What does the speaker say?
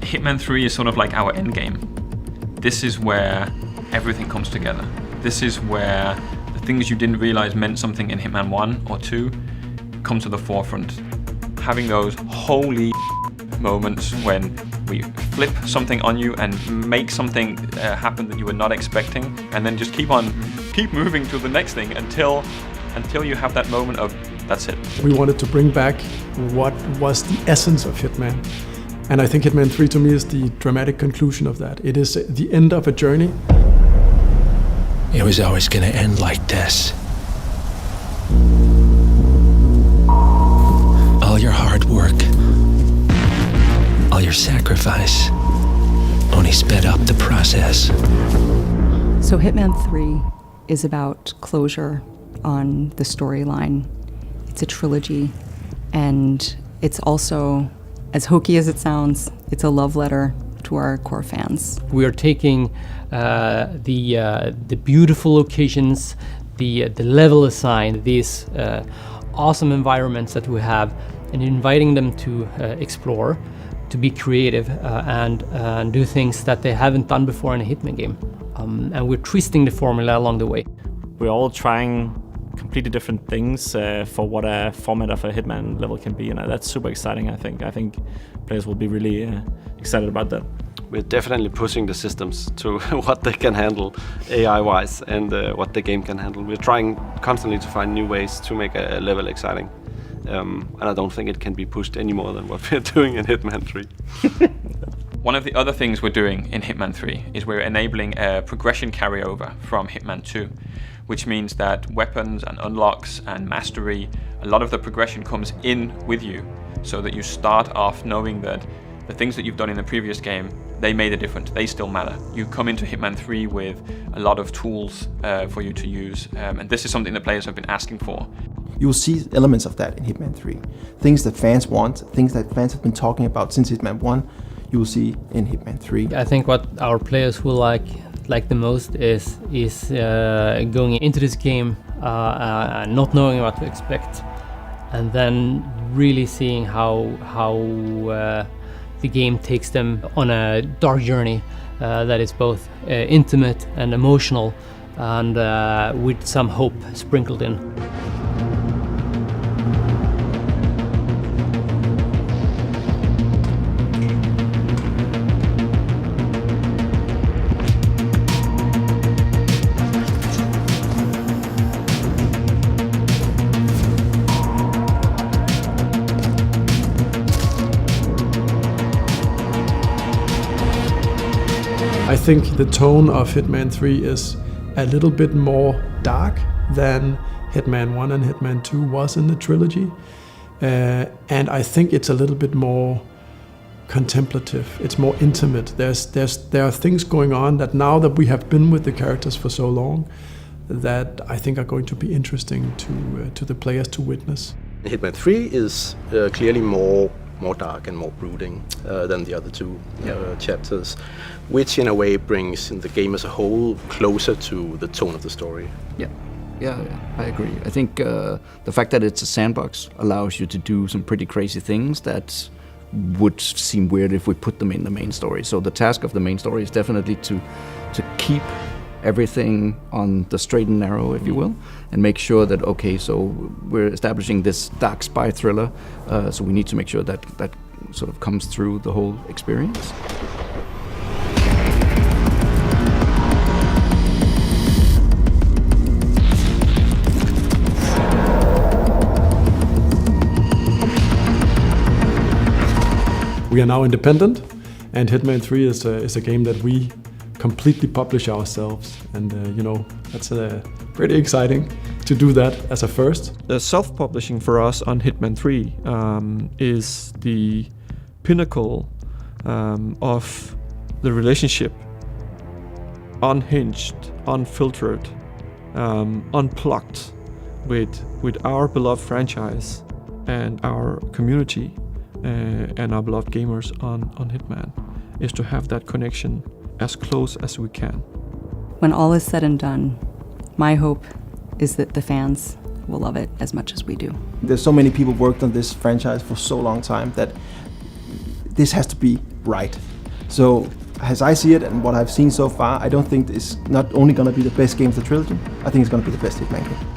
Hitman 3 is sort of like our end game. This is where everything comes together. This is where the things you didn't realize meant something in Hitman 1 or 2 come to the forefront. Having those holy moments when we flip something on you and make something happen that you were not expecting, and then just keep moving to the next thing until you have that moment of, that's it. We wanted to bring back what was the essence of Hitman. And I think Hitman 3 to me is the dramatic conclusion of that. It is the end of a journey. It was always gonna end like this. All your hard work, all your sacrifice, only sped up the process. So Hitman 3 is about closure on the storyline. It's a trilogy, and it's also, as hokey as it sounds, it's a love letter to our core fans. We are taking the beautiful locations, the level design, these awesome environments that we have, and inviting them to explore, to be creative, and do things that they haven't done before in a Hitman game. And we're twisting the formula along the way. We're all trying completely different things for what a format of a Hitman level can be, and that's super exciting. I think players will be really excited about that. We're definitely pushing the systems to what they can handle AI-wise and what the game can handle. We're trying constantly to find new ways to make a level exciting. And I don't think it can be pushed any more than what we're doing in Hitman 3. One of the other things we're doing in Hitman 3 is we're enabling a progression carryover from Hitman 2, which means that weapons and unlocks and mastery, a lot of the progression comes in with you, so that you start off knowing that the things that you've done in the previous game, they made a difference, they still matter. You come into Hitman 3 with a lot of tools for you to use, and this is something that players have been asking for. You will see elements of that in Hitman 3. Things that fans want, things that fans have been talking about since Hitman 1, you will see in Hitman 3. I think what our players will like the most is going into this game not knowing what to expect, and then really seeing how the game takes them on a dark journey that is both intimate and emotional, and with some hope sprinkled in. I think the tone of Hitman 3 is a little bit more dark than Hitman 1 and Hitman 2 was in the trilogy. And I think it's a little bit more contemplative, it's more intimate. There are things going on that now that we have been with the characters for so long, that I think are going to be interesting to the players to witness. Hitman 3 is clearly more dark and more brooding than the other two chapters, which in a way brings the game as a whole closer to the tone of the story. Yeah, I agree. I think the fact that it's a sandbox allows you to do some pretty crazy things that would seem weird if we put them in the main story. So the task of the main story is definitely to keep everything on the straight and narrow, if you will, and make sure that, okay, so we're establishing this dark spy thriller, so we need to make sure that that sort of comes through the whole experience. We are now independent, and Hitman 3 is a game that we completely publish ourselves, and that's pretty exciting to do that as a first. The self-publishing for us on Hitman 3 is the pinnacle of the relationship, unhinged, unfiltered, unplugged with our beloved franchise and our community and our beloved gamers on Hitman, is to have that connection as close as we can. When all is said and done, my hope is that the fans will love it as much as we do. There's so many people worked on this franchise for so long time that this has to be right. So, as I see it and what I've seen so far, I don't think it's not only going to be the best game of the trilogy, I think it's going to be the best Hitman game.